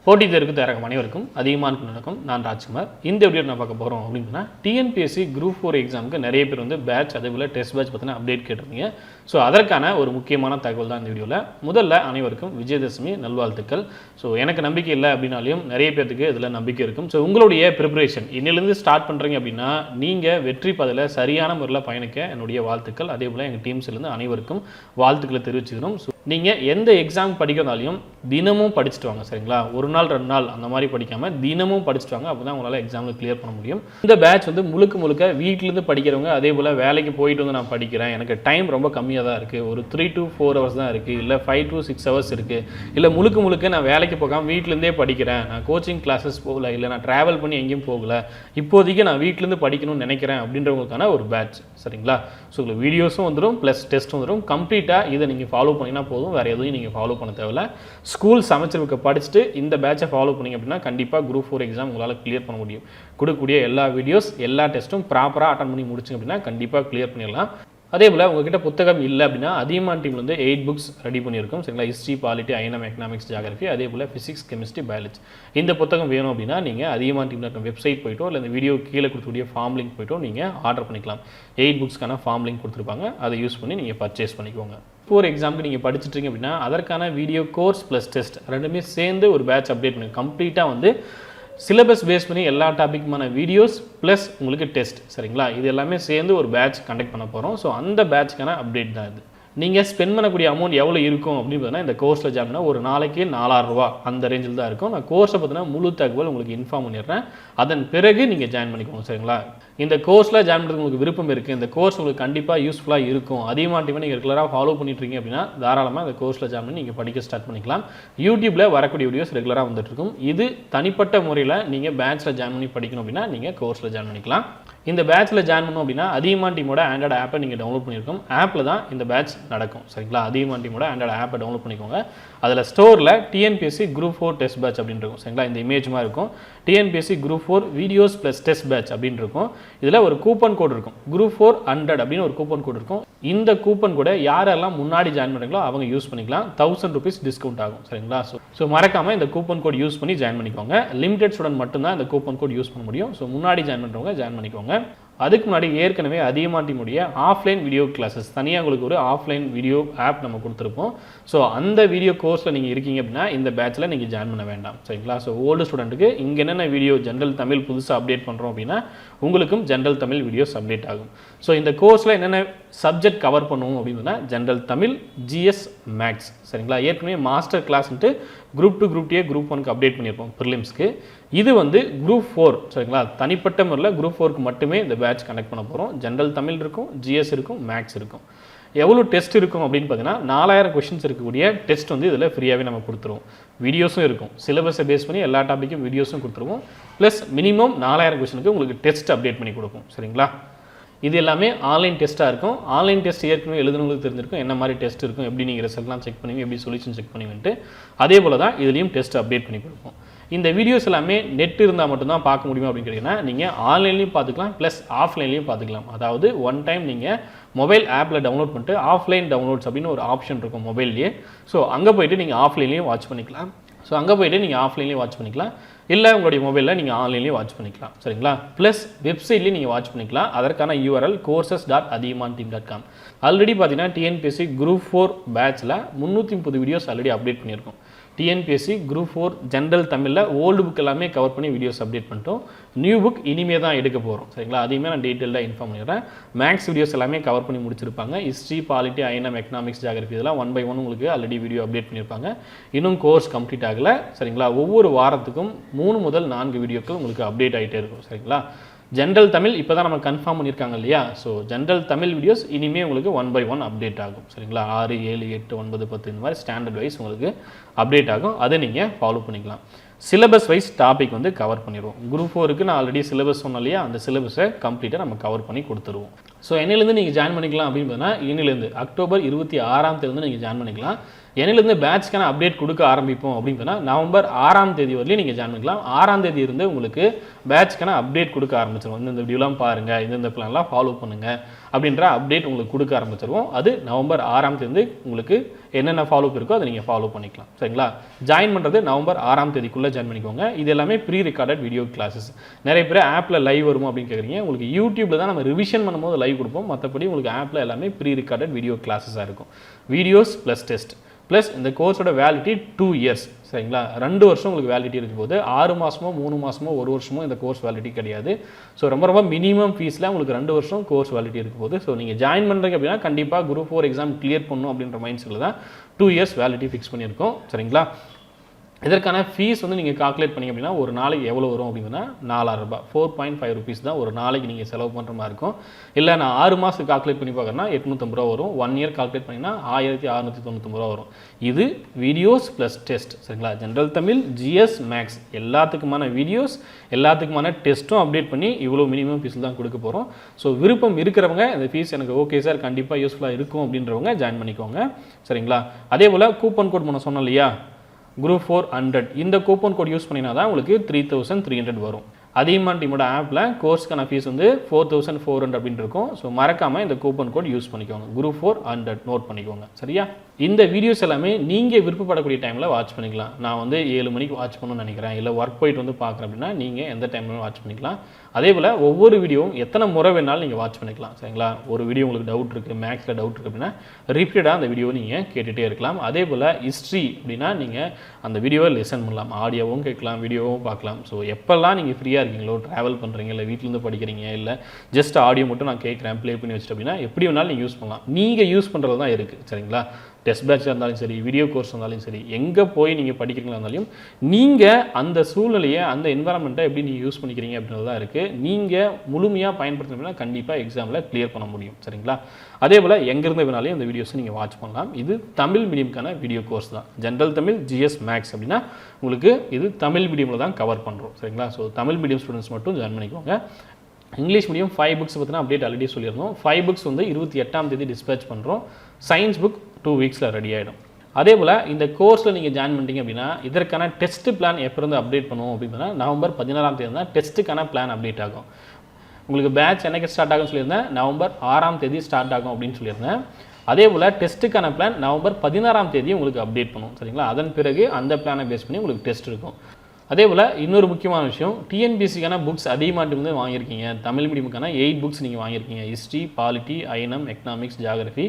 போட்டி தேர்வுக்கு தயாராகும் அனைவருக்கும் அதிகமான வணக்கம். நான் ராஜ்குமார். இந்த வீடியோ நான் பார்க்க போகிறோம் அப்படின்னா டிஎன்பிஎஸ்சி குரூப் 4 எக்ஸாமுக்கு நிறைய பேர் வந்து பேட்ச் அதே போல் டெஸ்ட் பேட்ச் பற்றின அப்டேட் கேட்டிருந்தீங்க. ஸோ அதற்கான ஒரு முக்கியமான தகவல் தான் இந்த வீடியோவில். முதல்ல அனைவருக்கும் விஜயதசமி நல்வாழ்த்துக்கள். ஸோ எனக்கு நம்பிக்கை இல்லை அப்படின்னாலையும் நிறைய பேருக்கு இதில் நம்பிக்கை இருக்கும். ஸோ உங்களுடைய ப்ரிப்பரேஷன் இன்னிலிருந்து ஸ்டார்ட் பண்ணுறீங்க அப்படின்னா நீங்கள் வெற்றி பாதையில் சரியான முறையில் பயணிக்க என்னுடைய வாழ்த்துக்கள். அதே போல் எங்கள் டீம்ஸ்லேருந்து அனைவருக்கும் வாழ்த்துக்களை தெரிவிச்சுக்கிறோம். ஸோ நீங்கள் எந்த எக்ஸாம் படிக்கிறதாலையும் தினமும் படிச்சுட்டு வாங்க, சரிங்களா? ஒரு நாள் 2 நாள் அந்த மாதிரி படிக்காமல் தினமும் படிச்சுட்டு வாங்க. அப்போ தான் உங்களால் எக்ஸாமில் கிளியர் பண்ண முடியும். இந்த பேட்ச் வந்து முழுக்க வீட்டிலேருந்து படிக்கிறவங்க, அதே போல் வேலைக்கு போயிட்டு வந்து நான் படிக்கிறேன், எனக்கு டைம் ரொம்ப கம்மியாக தான் இருக்குது, ஒரு 3 to 4 hours தான் இருக்குது, இல்லை 5 to 6 hours இருக்குது, இல்லை முழுக்க நான் வேலைக்கு போகாமல் வீட்டிலேருந்தே படிக்கிறேன், நான் கோச்சிங் கிளாஸஸ் போகல, இல்லை நான் ட்ராவல் பண்ணி எங்கேயும் போகல, இப்போதைக்கு நான் வீட்டிலேருந்து படிக்கணும்னு நினைக்கிறேன் அப்படின்றவங்களுக்கான ஒரு பேட்ச், சரிங்களா? ஸோ உங்களுக்கு வீடியோஸும் வந்துடும் ப்ளஸ் டெஸ்ட்டும் வந்துடும். கம்ப்ளீட்டாக இதை நீங்கள் ஃபாலோ பண்ணிங்கன்னா போதும், வேறு எதுவும் நீங்கள் ஃபாலோ பண்ண தேவையில்ல. ஸ்கூல் செமஸ்டருக்கு படிச்சுட்டு இந்த பேட்சை ஃபாலோ பண்ணிங்க அப்படின்னா கண்டிப்பாக குரூப் 4 எக்ஸாம் உங்களால் கிளியர் பண்ண முடியும். கொடுக்கக்கூடிய எல்லா வீடியோஸ் எல்லா டெஸ்ட்டும் ப்ராப்பராக அட்டன் பண்ணி முடிச்சிங்க அப்படின்னா கண்டிப்பாக கிளியர் பண்ணிடலாம். அதே போல் உங்ககிட்ட புத்தகம் இல்லை அப்படின்னா அதியமான் டீமில் வந்து 8 புக்ஸ் ரெடி பண்ணியிருக்கோம், சரிங்களா? History, polity, INM, economics, geography, அதே போல் ஃபிசிக்ஸ், கெமிஸ்ட்ரி, பயாலஜி. இந்த புத்தகம் வேணும் அப்படின்னா நீங்கள் அதியமான் டீமில் வெப்சைட் போய்ட்டோ இல்லை இந்த வீடியோ கீழே கொடுக்கக்கூடிய ஃபார்ம் லிங்க் போய்ட்டோ நீங்கள் ஆர்டர் பண்ணிக்கலாம். 8 புக்ஸ்க்கான ஃபார்ம் லிங்க் கொடுத்துருப்பாங்க, அதை யூஸ் பண்ணி நீங்கள் பர்ச்சேஸ் பண்ணிக்கோங்க. 4 எக்ஸாமுக்கு நீங்கள் படிச்சுட்ருங்க அப்படின்னா அதற்கான வீடியோ கோர்ஸ் ப்ளஸ் டெஸ்ட் ரெண்டுமே சேர்ந்து ஒரு பேட்ச் அப்டேட் பண்ணி கம்ப்ளீட்டாக வந்து சிலபஸ் பேஸ் பண்ணி எல்லா டாபிக்குமான வீடியோஸ் ப்ளஸ் உங்களுக்கு டெஸ்ட், சரிங்களா? இது எல்லாமே சேர்ந்து ஒரு பேட்ச் கண்டக்ட் பண்ண போகிறோம். ஸோ அந்த பேட்ச்க்கான அப்டேட் தான் இது. நீங்கள் ஸ்பெண்ட் பண்ணக்கூடிய அமௌண்ட் எவ்வளோ இருக்கும் அப்படின்னு பார்த்தீங்கன்னா இந்த கோர்ஸில் ஜாயின்னா ஒரு நாளைக்கு 4000 ரூபா அந்த ரேஞ்சில் தான் இருக்கும். நான் கோர்ஸை பார்த்தீங்கன்னா முழு தகவல் உங்களுக்கு இன்ஃபார்ம் பண்ணிடுறேன். அதன் பிறகு நீங்கள் ஜாயின் பண்ணிக்கோங்க, சரிங்களா? இந்த கோர்ஸில் ஜாயின் பண்ணுறது உங்களுக்கு விருப்பம் இருக்குது, இந்த கோர்ஸ் உங்களுக்கு கண்டிப்பாக யூஸ்ஃபுல்லாக இருக்கும், அதிகமாக நீங்கள் ரெகுலராக ஃபாலோ பண்ணிட்டுருக்கீங்க அப்படின்னா தாராளமாக இந்த கோர்ஸில் ஜாயின் பண்ணி நீங்கள் படிக்க ஸ்டார்ட் பண்ணிக்கலாம். யூடியூப்பில் வரக்கூடிய வீடியோஸ் ரெகுலராக வந்துட்டுருக்கும். இது தனிப்பட்ட முறையில் நீங்கள் பேட்சில் ஜாயின் பண்ணி படிக்கணும் அப்படின்னா நீங்கள் கோர்ஸில் ஜாயின் பண்ணிக்கலாம். இந்த பேட்சில் ஜாயின் பண்ணணும் அப்படின்னா அதியமான் டீமோட ஆண்ட்ராய்டு ஆப்பை நீங்கள் டவுன்லோட் பண்ணியிருக்கோம். ஆப்பில் தான் இந்த பேட்ச் நடக்கும், சரிங்களா? அதியமான் டீமோட ஆண்ட்ராய்டு ஆப்பை டவுன்லோட் பண்ணிக்கோங்க. அதில் ஸ்டோரில் டிஎன்பிஎஸ்சி குரூப் 4 டெஸ்ட் பேட்ச் அப்படின்னு இருக்கும், சரிங்களா? இந்த இமேஜ் மாதிரி இருக்கும். TNPSC group 4 videos plus test batch அப்படின்னு இருக்கும். இதில் ஒரு கூப்பன் கோட் இருக்கும், குரூப் 400 அப்படின்னு ஒரு கூப்பன் கோட் இருக்கும். இந்த கூப்பன் கூட யாரெல்லாம் முன்னாடி ஜாயின் பண்ணுறீங்களோ அவங்க யூஸ் பண்ணிக்கலாம். 1000 rupees டிஸ்கவுண்ட் ஆகும், சரிங்களா? ஸோ மறக்காமல் இந்த கூப்பன் கோட் யூஸ் பண்ணி ஜாயின் பண்ணிக்கோங்க. லிமிடெட் ஸ்டூடெண்ட் மட்டும்தான் இந்த கூப்பன் கோட் யூஸ் பண்ண முடியும். ஸோ முன்னாடி ஜாயின் பண்ணுறவங்க ஜாயின் பண்ணிக்கோங்க. அதுக்கு முன்னாடி ஏற்கனவே அதியமான் டீமுடைய ஆஃப்லைன் வீடியோ கிளாஸஸ் தனியாக உங்களுக்கு ஒரு ஆஃப்லைன் வீடியோ ஆப் நம்ம கொடுத்துருப்போம். ஸோ அந்த வீடியோ கோர்ஸில் நீங்கள் இருக்கீங்க அப்படின்னா இந்த பேட்சில் நீங்கள் ஜாயின் பண்ண வேண்டாம், சரிங்களா? ஸோ ஓல்டு ஸ்டூடெண்ட்டுக்கு இங்கே என்னென்ன வீடியோ ஜென்ரல் தமிழ் புதுசாக அப்டேட் பண்ணுறோம் அப்படின்னா உங்களுக்கும் ஜென்ரல் தமிழ் வீடியோஸ் அப்டேட் ஆகும். ஸோ இந்த கோர்ஸில் என்னென்ன சப்ஜெக்ட் கவர் பண்ணுவோம் அப்படின்னா ஜென்ரல் தமிழ், ஜிஎஸ், மேக்ஸ், சரிங்களா? ஏற்கனவே மாஸ்டர் கிளாஸ்ன்ட்டு குரூப் 2 குரூப் 2 குரூப் 1க்கு அப்டேட் பண்ணியிருப்போம் ப்ரிலிம்ஸ்க்கு. இது வந்து குரூப் 4, சரிங்களா? தனிப்பட்ட முறையில் குரூப் 4க்கு மட்டுமே இந்த பேட்ச் கனெக்ட் பண்ண போகிறோம். ஜென்ரல் தமிழ் இருக்கும், ஜிஎஸ் இருக்கும், மேக்ஸ் இருக்கும். எவ்வளோ டெஸ்ட் இருக்கும் அப்படின்னு பார்த்தீங்கன்னா 4000 கொஷின்ஸ் இருக்கக்கூடிய டெஸ்ட் வந்து இதில் ஃப்ரீயாகவே நம்ம கொடுத்துருவோம். வீடியோஸும் இருக்கும், சிலபஸை பேஸ் பண்ணி எல்லா டாப்பிக்கும் வீடியோஸும் கொடுத்துருவோம். ப்ளஸ் மினிமம் 4000 கொஷினுக்கு உங்களுக்கு டெஸ்ட் அப்டேட் பண்ணி கொடுப்போம், சரிங்களா? இது எல்லாமே ஆன்லைன் டெஸ்ட்டாக இருக்கும். ஆன்லைன் டெஸ்ட் ஏற்கனவே எழுதுனவங்களுக்கு தெரிஞ்சிருக்கும் என்ன மாதிரி டெஸ்ட் இருக்கும், எப்படி நீங்கள் ரிசல்ட்லாம் செக் பண்ணுவீங்க, எப்படி சொல்யூஷன் செக் பண்ணுவீங்கன்ட்டு. அதே போல் தான் இதுலேயும் டெஸ்ட் அப்டேட் பண்ணி கொடுப்போம். இந்த வீடியோஸ் எல்லாமே நெட் இருந்தால் மட்டும்தான் பார்க்க முடியும் அப்படின்னு கேட்டிங்கன்னா நீங்கள் ஆன்லைன்லையும் பார்த்துக்கலாம் ப்ளஸ் ஆஃப்லைன்லையும் பார்த்துக்கலாம். அதாவது ஒன் டைம் நீங்கள் மொபைல் ஆப்பில் டவுன்லோட் பண்ணிட்டு ஆஃப்லைன் டவுன்லோட்ஸ் அப்படின்னு ஒரு ஆப்ஷன் இருக்கும் மொபைல்லையே. ஸோ அங்கே போய்ட்டு நீங்கள் ஆஃப்லைன்லையும் வாட்ச் பண்ணிக்கலாம். ஸோ அங்கே போய்ட்டு நீங்கள் ஆஃப்லைன்லேயும் வாட்ச் பண்ணிக்கலாம், இல்லை உங்களுடைய மொபைலில் நீங்கள் ஆன்லைன்லேயும் வாட்ச் பண்ணிக்கலாம், சரிங்களா? ப்ளஸ் வெப்சைட்லேயும் நீங்கள் வாட்ச் பண்ணிக்கலாம். அதற்கான URL courses.adiyamanteam.com. ஆல்ரெடி பார்த்தீங்கன்னா டிஎன்பிஎஸ்சி குரூப் 4 பேட்சில் 330 வீடியோஸ் ஆல்ரெடி அப்டேட் பண்ணியிருக்கோம். டிஎன்பிஎஸ்சி குரூப் 4 ஜென்ரல் தமிழில் ஓல்டு புக் எல்லாமே கவர் பண்ணி வீடியோஸ் அப்டேட் பண்ணிட்டோம். நியூ புக் இனிமே தான் எடுக்க போகிறோம், சரிங்களா? அதையுமே நான் டீட்டெயிலாக இன்ஃபார்ம் பண்ணிடுறேன். மேக்ஸ் வீடியோஸ் எல்லாமே கவர் பண்ணி முடிச்சிருப்பாங்க. History, polity, INM, economics, geography இதெல்லாம் 1 by 1 உங்களுக்கு ஆல்ரெடி வீடியோ அப்டேட் பண்ணியிருப்பாங்க. இன்னும் கோர்ஸ் கம்ப்ளீட் ஆகலை, சரிங்களா? ஒவ்வொரு வாரத்துக்கும் 3 முதல் 4 வீடியோக்கள் உங்களுக்கு அப்டேட் ஆகிட்டே இருக்கும், சரிங்களா? ஜென்ரல் தமிழ் இப்போ தான் நம்ம கன்ஃபார்ம் பண்ணியிருக்காங்க இல்லையா? ஸோ ஜென்ரல் தமிழ் வீடியோஸ் இனிமேல் உங்களுக்கு 1 by 1 அப்டேட் ஆகும், சரிங்களா? 6, 7, 8, 9, 10 இந்த மாதிரி ஸ்டாண்டர்ட் வைஸ் உங்களுக்கு அப்டேட் ஆகும். அதை நீங்கள் ஃபாலோ பண்ணிக்கலாம். சிலபஸ் வைஸ் டாபிக் வந்து கவர் பண்ணிடுவோம். குரூப் 4க்கு நான் ஆல்ரெடி சிலபஸ் சொன்னேன் இல்லையா? அந்த சிலபஸை கம்ப்ளீட்டாக நம்ம கவர் பண்ணி கொடுத்துருவோம். ஸோ என்னிலேருந்து நீங்கள் ஜாயின் பண்ணிக்கலாம் அப்படின்னு பார்த்தீங்கன்னா இன்னிலேருந்து அக்டோபர் 26ஆம் தேதி நீங்கள் ஜாயின் பண்ணிக்கலாம். என்னிலிருந்து பேட்ச்க்கான அப்டேட் கொடுக்க ஆரம்பிப்போம் அப்படின்னு சொன்னால் நவம்பர் 6ஆம் தேதி வரலையும் நீங்கள் ஜாயின் பண்ணிக்கலாம். 6ஆம் தேதி இருந்து உங்களுக்கு பேட்ச்க்கான அப்டேட் கொடுக்க ஆரம்பிச்சிருவோம். இந்த வீடியோலாம் பாருங்கள், இந்த பிளான்லாம் ஃபாலோ பண்ணுங்கள் அப்படின்ற அப்டேட் உங்களுக்கு கொடுக்க ஆரம்பிச்சிருவோம். அது நவம்பர் 6ஆம் தேதி உங்களுக்கு என்னென்ன ஃபாலோ இருக்கோ அதை நீங்கள் ஃபாலோ பண்ணிக்கலாம். சரிங்களா? ஜாயின் பண்ணுறது நவம்பர் 6ஆம் தேதிக்குள்ளே ஜாயின் பண்ணிக்கோங்க. இது எல்லாமே ப்ரீ ரெக்கார்டட் வீடியோ கிளாஸஸ். நிறைய பேர் ஆப்பில் லைவ் வருமா அப்படின்னு கேட்குறீங்க. உங்களுக்கு யூடியூப்பில் தான் நம்ம ரிவிஷன் பண்ணும்போது லைவ் கொடுப்போம். மற்றபடி உங்களுக்கு ஆப்பில் எல்லாமே ப்ரீ ரெக்கார்டட் வீடியோ கிளாஸஸாக இருக்கும். வீடியோஸ் ப்ளஸ் டெஸ்ட் ப்ளஸ் இந்த கோர்ஸோட வேலிடிட்டி 2 இயர்ஸ். சரிங்களா? 2 வருஷம் உங்களுக்கு வேலிடிட்டி இருக்கும் போது 6 மாதமோ 3 மாதமோ 1 வருஷமோ இந்த கோர்ஸ் வேலிடிட்டி கிடையாது. ஸோ ரொம்ப மினிமம் ஃபீஸில் உங்களுக்கு 2 வருஷம் கோர்ஸ் வேலிடிட்டி இருக்கும் போது ஸோ நீங்கள் ஜாயின் பண்ணுறீங்க அப்படின்னா கண்டிப்பாக குரூப் 4 எக்ஸாம் கிளியர் பண்ணணும் அப்படின்ற மைண்ட் செட்டில் தான் 2 இயர்ஸ் வேலிடிட்டி ஃபிக்ஸ் பண்ணியிருக்கோம். சரிங்களா? இதற்கான ஃபீஸ் வந்து நீங்கள் கால்குலேட் பண்ணிங்க அப்படின்னா ஒரு நாளைக்கு எவ்வளோ வரும் அப்படின்னா 4000 ரூபாய், 4.5 rupees தான் ஒரு நாளைக்கு நீங்கள் செலவு பண்ணுற மாதிரி இருக்கும். இல்லை நான் 6 மாதத்துக்கு கால்குலேட் பண்ணி பார்க்குறேன்னா 850 ரூபா வரும். 1 இயர் கால்குலேட் பண்ணிங்கன்னா 1699 ரூபா வரும். இது வீடியோஸ் ப்ளஸ் டெஸ்ட். சரிங்களா? ஜென்ரல் தமிழ், ஜிஎஸ், மேக்ஸ் எல்லாத்துக்குமான வீடியோஸ் எல்லாத்துக்குமான டெஸ்ட்டும் அப்டேட் பண்ணி இவ்வளோ மினிமம் ஃபீஸ் தான் கொடுக்க போகிறோம். ஸோ விருப்பம் இருக்கிறவங்க இந்த ஃபீஸ் எனக்கு ஓகே சார் கண்டிப்பாக யூஸ்ஃபுல்லாக இருக்கும் அப்படின்றவங்க ஜாயின் பண்ணிக்கோங்க. சரிங்களா? அதே போல் கூப்பன் கோட் பண்ண சொன்னோம் இல்லையா, Group 400 இந்த கூப்பன் கோட் யூஸ் பண்ணினா தான் உங்களுக்கு 3300 வரும். அதியமான் டீமோட ஆப்பில் கோர்ஸ்க்கான ஃபீஸ் வந்து 4400 அப்படின்னு இருக்கும். ஸோ மறக்காமல் இந்த கூப்பன் கோட் யூஸ் பண்ணிக்கோங்க. Group 400 நோட் பண்ணிக்கோங்க. சரியா? இந்த வீடியோஸ் எல்லாமே நீங்கள் விருப்பப்படக்கூடிய டைமில் வாட்ச் பண்ணிக்கலாம். நான் வந்து 7 மணிக்கு வாட்ச் பண்ணணும்னு நினைக்கிறேன், இல்லை ஒர்க் போயிட்டு வந்து பார்க்குறேன் அப்படின்னா நீங்கள் எந்த டைம்லையும் வாட்ச் பண்ணிக்கலாம். அதே போல் ஒவ்வொரு வீடியோவும் எத்தனை முறை வேணாலும் நீங்கள் வாட்ச் பண்ணிக்கலாம். சரிங்களா? ஒரு வீடியோ உங்களுக்கு டவுட் இருக்குது, மேக்ஸில் டவுட் இருக்குது அப்படின்னா ரிப்பீட்டடாக அந்த வீடியோவை நீங்கள் கேட்டுகிட்டே இருக்கலாம். அதே போல் ஹிஸ்ட்ரி அப்படின்னா நீங்கள் அந்த வீடியோவை லெசன் பண்ணலாம், ஆடியோவும் கேட்கலாம், வீடியோவும் பார்க்கலாம். ஸோ எப்போல்லாம் நீங்கள் ஃப்ரீயாக இருக்கீங்களோ, ட்ராவல் பண்ணுறீங்க, இல்லை வீட்டிலேருந்து படிக்கிறீங்க, இல்லை ஜஸ்ட் ஆடியோ மட்டும் நான் கேட்குறேன் ப்ளே பண்ணி வச்சுட்டு அப்படின்னா எப்படி வேணாலும் நீங்கள் யூஸ் பண்ணலாம். நீங்கள் யூஸ் பண்ணுறது தான் இருக்குது. சரிங்களா? டெஸ்ட் பேட்சாக இருந்தாலும் சரி, வீடியோ கோர்ஸ் இருந்தாலும் சரி, எங்கே போய் நீங்கள் படிக்கிறீங்களா இருந்தாலும் நீங்கள் அந்த சூழ்நிலையை, அந்த என்வரான்மெண்ட்டை எப்படி நீங்கள் யூஸ் பண்ணிக்கிறீங்க அப்படின்றது தான் இருக்குது. நீங்கள் முழுமையாக பயன்படுத்தினா கண்டிப்பாக எக்ஸாமில் கிளியர் பண்ண முடியும். சரிங்களா? அதே போல் எங்கேருந்து வேணாலும் இந்த வீடியோஸை நீங்கள் வாட்ச் பண்ணலாம். இது தமிழ் மீடியம்க்கான வீடியோ கோர்ஸ் தான். ஜென்ரல் தமிழ், ஜிஎஸ், மேக்ஸ் அப்படின்னா உங்களுக்கு இது தமிழ் மீடியமில் தான் கவர் பண்ணுறோம். சரிங்களா? ஸோ தமிழ் மீடியம் ஸ்டூடெண்ட்ஸ் மட்டும் ஜாயின் பண்ணிக்கோங்க. இங்கிலீஷ் மீடியம் 5 புக்ஸ் பற்றினா அப்டேட் ஆல்ரெடி சொல்லியிருந்தோம். 5 புக்ஸ் வந்து 28ஆம் தேதி டிஸ்பேச் பண்ணுறோம். சயின்ஸ் புக் 2 வீக்ஸில் ரெடி ஆகிடும். அதே போல் இந்த கோர்ஸில் நீங்கள் ஜாயின் பண்ணிட்டீங்க அப்படின்னா இதற்கான டெஸ்ட் பிளான் எப்போ இருந்து அப்டேட் பண்ணுவோம் அப்படின்னா நவம்பர் 16ஆம் தேதி தான் டெஸ்ட்டுக்கான பிளான் அப்டேட் ஆகும். உங்களுக்கு பேட்ச் என்னைக்கு ஸ்டார்ட் ஆகும்னு சொல்லியிருந்தேன், நவம்பர் 6ஆம் தேதி ஸ்டார்ட் ஆகும் அப்படின்னு சொல்லியிருந்தேன். அதே போல் டெஸ்ட்டுக்கான பிளான் நவம்பர் 16ஆம் தேதி உங்களுக்கு அப்டேட் பண்ணும். சரிங்களா? அதன் பிறகு அந்த பிளானை பேஸ் பண்ணி உங்களுக்கு டெஸ்ட் இருக்கும். அதே போல் இன்னொரு முக்கியமான விஷயம், டிஎன்பிஎஸ்சிக்கான புக்ஸ் அதிகமாக வந்து வாங்கியிருக்கீங்க. தமிழ் மீடியமுக்கான 8 புக்ஸ் நீங்கள் வாங்கியிருக்கீங்க. History, polity, INM, economics, geography,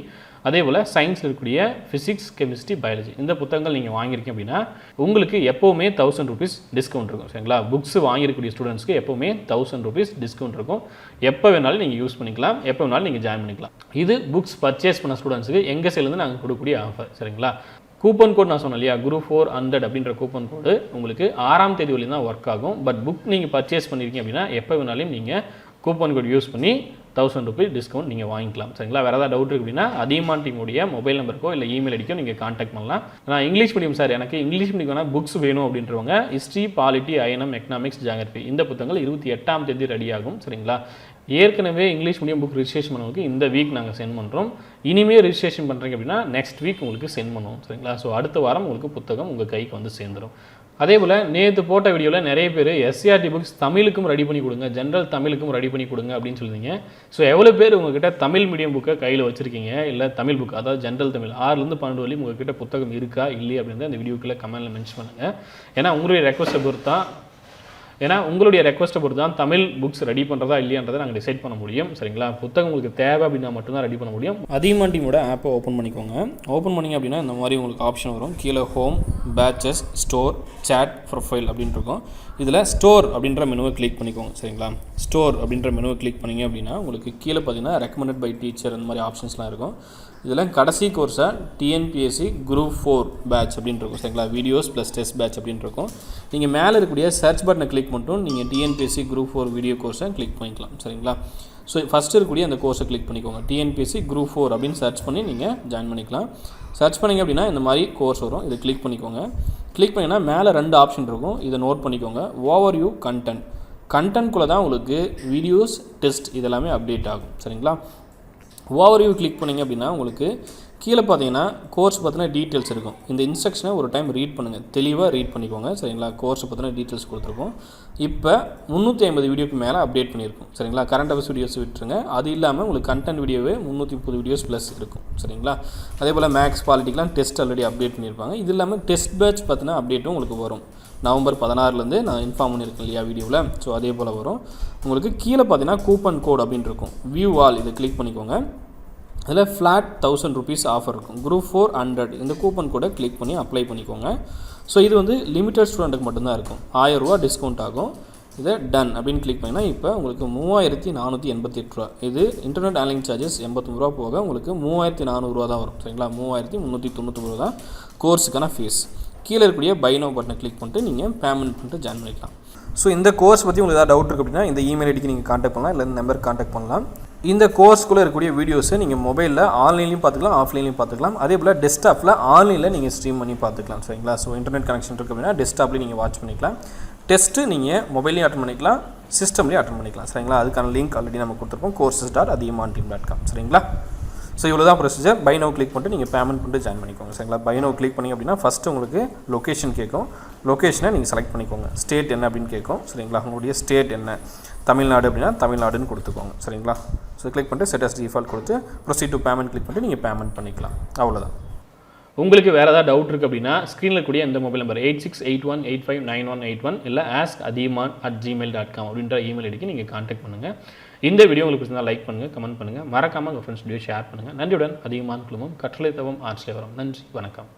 அதே போல் சயின்ஸில் இருக்கக்கூடிய ஃபிசிக்ஸ், கெமிஸ்ட்ரி, பயாலஜி இந்த புத்தகங்கள் நீங்கள் வாங்கியிருக்கீங்க அப்படின்னா உங்களுக்கு எப்போவுமே 1000 rupees டிஸ்கவுண்ட் இருக்கும். சரிங்களா? புக்ஸ் வாங்கியிருக்கக்கூடிய ஸ்டூடெண்ட்ஸ்க்கு எப்போவுமே 1000 rupees டிஸ்கவுண்ட் இருக்கும். எப்போ வேணாலும் நீங்கள் யூஸ் பண்ணிக்கலாம், எப்போ வேணாலும் நீங்கள் ஜாயின் பண்ணிக்கலாம். இது புக்ஸ் பர்ச்சேஸ் பண்ண ஸ்டூடெண்ட்ஸுக்கு எங்கள் சைட்லேருந்து நாங்கள் கொடுக்கக்கூடிய ஆஃபர். சரிங்களா? கூப்பன் கோட் நான் சொன்னேன் இல்லையா, Group 400 அப்படின்ற கூப்பன் கோடு உங்களுக்கு 6ஆம் தேதி வரையும் தான் ஒர்க் ஆகும். பட் புக் நீங்கள் பர்ச்சேஸ் பண்ணியிருக்கீங்க அப்படின்னா எப்போ வேணாலும் நீங்கள் கூப்பன் கோட் யூஸ் பண்ணி 1000 rupees டிஸ்கவுண்ட் நீங்கள் வாங்கிக்கலாம். சரிங்களா? வேறு ஏதாவது டவுட் இருக்குது அப்படின்னா அதியமான் டீமுடைய மொபைல் நம்பருக்கோ இல்லை இமெயில் ஐடிக்கோ நீங்கள் கான்டாக்ட் பண்ணலாம். நான் இங்கிலீஷ் மீடியம் சார், எனக்கு இங்கிலீஷ் மீடியம் வேணால் புக்ஸ் வேணும் அப்படின்றவங்க history, polity, INM, economics, geography இந்த புத்தகங்கள் 28ஆம் தேதி ரெடி ஆகும். சரிங்களா? ஏற்கனவே இங்கிலீஷ் மீடியம் புக் ரிஜிஸ்ட்ரேஷன் பண்ணவங்களுக்கு இந்த வீக் நாங்கள் சென்ட் பண்ணுறோம். இனிமேல் ரிஜிஸ்ட்ரேஷன் பண்ணுறீங்க அப்படின்னா நெக்ஸ்ட் வீக் உங்களுக்கு சென்ட் பண்ணுவோம். சரிங்களா? ஸோ அடுத்த வாரம் உங்களுக்கு புத்தகம் உங்கள் கைக்கு வந்து சேர்ந்துடும். அதே போல் நேற்று போட்ட வீடியோவில் நிறைய பேர் SCERT புக்ஸ் தமிழுக்கும் ரெடி பண்ணி கொடுங்க, ஜென்ரல் தமிழுக்கும் ரெடி பண்ணி கொடுங்க அப்படின்னு சொல்லியிருந்தீங்க. ஸோ எவ்வளோ பேர் உங்ககிட்ட தமிழ் மீடியம் புக்கை கையில் வச்சுருக்கீங்க, இல்லை தமிழ் புக் அதாவது ஜென்ரல் தமிழ் 6லேருந்து 12 வரையும் உங்ககிட்ட புத்தகம் இருக்கா இல்லையா அப்படின்னு அந்த வீடியோக்குள்ளே கமெண்ட்டில் மென்ஷன் பண்ணுங்கள். ஏன்னா உங்களுடைய ரெக்வஸ்ட்டை பொறுத்து தான் தமிழ் புக்ஸ் ரெடி பண்ணுறதா இல்லையான்றதை நாங்கள் டிசைட் பண்ண முடியும். சரிங்களா? புத்தகம் உங்களுக்கு தேவை அப்படின்னா மட்டும்தான் ரெடி பண்ண முடியும். அதியமான் டீமோட ஆப்பை ஓப்பன் பண்ணிக்கோங்க. ஓப்பன் பண்ணிங்க அப்படின்னா இந்த மாதிரி உங்களுக்கு ஆப்ஷன் வரும். கீழே home, batches, store, chat, profile அப்படின்னு இருக்கும். இதில் ஸ்டோர் அப்படின்ற மெனுவை கிளிக் பண்ணிக்கோங்க. சரிங்களா? ஸ்டோர் அப்படின்ற மெனுவை கிளிக் பண்ணிங்க அப்படின்னா உங்களுக்கு கீழே பார்த்தீங்கன்னா ரெக்கமெண்டட் பை டீச்சர் அந்த மாதிரி ஆப்ஷன்ஸ்லாம் இருக்கும். இதில் கடைசி கோர்ஸாக TNPSC Group 4 பேட்ச் அப்படின்னு இருக்கும். சரிங்களா? வீடியோஸ் ப்ளஸ் டெஸ்ட் பேட்ச் அப்படின்னு இருக்கும். நீங்கள் மேலே இருக்கக்கூடிய சர்ச் பட்டனை கிளிக் மட்டும் நீங்கள் TNPSC Group 4 வீடியோ கோர்ஸை கிளிக் பண்ணிக்கலாம். சரிங்களா? ஸோ ஃபஸ்ட்டு இருக்கக்கூடிய அந்த கோர்ஸை கிளிக் பண்ணிக்கோங்க. TNPSC Group 4 அப்படின்னு சர்ச் பண்ணி நீங்கள் ஜாயின் பண்ணிக்கலாம். சர்ச் பண்ணிங்க அப்படின்னா இந்த மாதிரி கோர்ஸ் வரும். இதை கிளிக் பண்ணிக்கோங்க. கிளிக் பண்ணிங்கன்னா மேலே 2 ஆப்ஷன் இருக்கும். இதை நோட் பண்ணிக்கோங்க. ஓவர்வியூ, கண்டென்ட்குள்ளே தான் உங்களுக்கு வீடியோஸ், டெஸ்ட் இதெல்லாமே அப்டேட் ஆகும். சரிங்களா? ஓவர்வியூ கிளிக் பண்ணிங்க அப்படின்னா உங்களுக்கு கீழே பார்த்தீங்கன்னா கோர்ஸ் பற்றின டீட்டெயில்ஸ் இருக்கும். இந்த இன்ஸ்ட்ரக்ஷனை ஒரு டைம் ரீட் பண்ணுங்கள், தெளிவாக ரீட் பண்ணிக்கோங்க சரிங்களா. கோர்ஸ் பற்றின டீட்டெயில்ஸ் கொடுத்துருக்கோம். இப்போ 350 வீடியோக்கு மேலே அப்டேட் பண்ணியிருக்கும் சரிங்களா. கரண்ட் அஃபேர்ஸ் வீடியோஸ் விட்டுருங்க. அது இல்லாமல் உங்களுக்கு கண்டென்ட் வீடியோவே 330 வீடியோஸ் ப்ளஸ் இருக்கும் சரிங்களா. அதே போல் மேக்ஸ் பாலிட்டிக்கெலாம் டெஸ்ட் ஆல்ரெடி அப்டேட் பண்ணியிருப்பாங்க. இது இல்லாமல் டெஸ்ட் பேட்ச் பற்றின அப்டேட்டும் உங்களுக்கு வரும். நவம்பர் 16 நான் இன்ஃபார்ம் பண்ணியிருக்கேன் இல்லையா வீடியோவில். ஸோ அதே போல் வரும். உங்களுக்கு கீழே பார்த்தீங்கன்னா கூப்பன் கோட் அப்படின்னு இருக்கும். வியூ ஆல் இதை கிளிக் பண்ணிக்கோங்க. அதில் ஃப்ளாட் 1000 rupees ஆஃபர் இருக்கும். குரூப் 4 100 இந்த கூப்பன் கோடை கிளிக் பண்ணி அப்ளை பண்ணிக்கோங்க. ஸோ இது வந்து லிமிட்டட் ஸ்டூடெண்ட்டுக்கு மட்டும்தான் இருக்கும். 1000 ரூபா டிஸ்கவுண்ட் ஆகும். இதை டன் அப்படின்னு கிளிக் பண்ணிங்கன்னா இப்போ உங்களுக்கு 3488 ரூபா. இது இன்டர்நெட் ஆன்லைன் சார்ஜஸ் 89 ரூபா போக உங்களுக்கு 3400 ரூபா தான் வரும் சரிங்களா. 3390 ரூபா தான் கோர்ஸுக்கான ஃபீஸ். கீழே இருக்கக்கூடிய பை நவ் பட்டனை கிளிக் பண்ணிட்டு நீங்கள் பேமெண்ட் பண்ணிட்டு ஜாயின் பண்ணிக்கலாம். ஸோ இந்த கோர்ஸ் பற்றி உங்களுக்கு ஏதாவது டவுட் இருக்குது அப்படின்னா இந்த இமெயில் ஐடிக்கு நீங்கள் கான்டாக்ட் பண்ணலாம், இல்லை இந்த நம்பருக்கு கான்டாக்ட் பண்ணலாம். இந்த கோர்ஸ்க்குள்ளே இருக்கக்கூடிய வீடியோஸை நீங்கள் மொபைலில் ஆன்லைன்லையும் பார்த்துக்கலாம், ஆஃப்லைன்லையும் பார்த்துக்கலாம். அதே போல் டெஸ்க்டாப்பில் ஆன்லைனில் நீங்கள் ஸ்ட்ரீம் பண்ணி பார்த்துக்கலாம் சரிங்களா. ஸோ இன்டர்நெட் கனெக்ஷன் இருக்குது அப்படின்னா டெஸ்க்டாப்லேயும் நீங்கள் வாட்ச் பண்ணிக்கலாம். டெஸ்ட்டு நீங்கள் மொபைல்லையும் அட்டன் பண்ணிக்கலாம், சிஸ்டம்லேயும் அட்டன் பண்ணிக்கலாம் சரிங்களா. அதுக்கான லிங்க் ஆல்ரெடி நம்ம கொடுத்துருப்போம், courses.athiyamanteam.com சரிங்களா. ஸோ இவ்வளோ தான் ப்ரொசீஜர். பை நவ் கிளிக் பண்ணிட்டு நீங்கள் பேமெண்ட் பண்ணிட்டு ஜாயின் பண்ணிக்கோங்க சரிங்களா. பை நவ் கிளிக் பண்ணி அப்படின்னா ஃபஸ்ட்டு உங்களுக்கு லொக்கேஷன் கேட்கும். லொக்கேஷனை நீங்கள் செலக்ட் பண்ணிக்கோங்க. ஸ்டேட் என்ன அப்படின்னு கேட்கும் சரிங்களா. உங்களுடைய ஸ்டேட் என்ன, தமிழ்நாடு அப்படின்னா தமிழ்நாடுன்னு கொடுத்துக்கோங்க சரிங்களா. ஸோ கிளிக் பண்ணிட்டு செட் அஸ் டிஃபால்ட் கொடுத்து ப்ரொசீட் டு பேமெண்ட் கிளிக் பண்ணிட்டு நீங்கள் பேமெண்ட் பண்ணிக்கலாம். அவ்வளோதான். உங்களுக்கு வேறு ஏதாவது டவுட் இருக்குது அப்படின்னா ஸ்க்ரீனில் கூடிய இந்த மொபைல் நம்பர் 8681859181 இல்லை askathiyaman@gmail.com அப்படின்ற இமெயில் ஐடிக்கு நீங்கள் கான்டாக்ட் பண்ணுங்கள். இந்த வீடியோ உங்களுக்கு பிடிச்சிருந்தால் லைக் பண்ணுங்கள், கமெண்ட் பண்ணுங்கள், மறக்காமல் உங்கள் ஃப்ரெண்ட்ஸ் வீடியோ ஷேர் பண்ணுங்கள். நன்றியுடன் அதிகமான குழுமம் கற்றலை தவம் ஆர்ட்ஸ்லேவரம். நன்றி, வணக்கம்.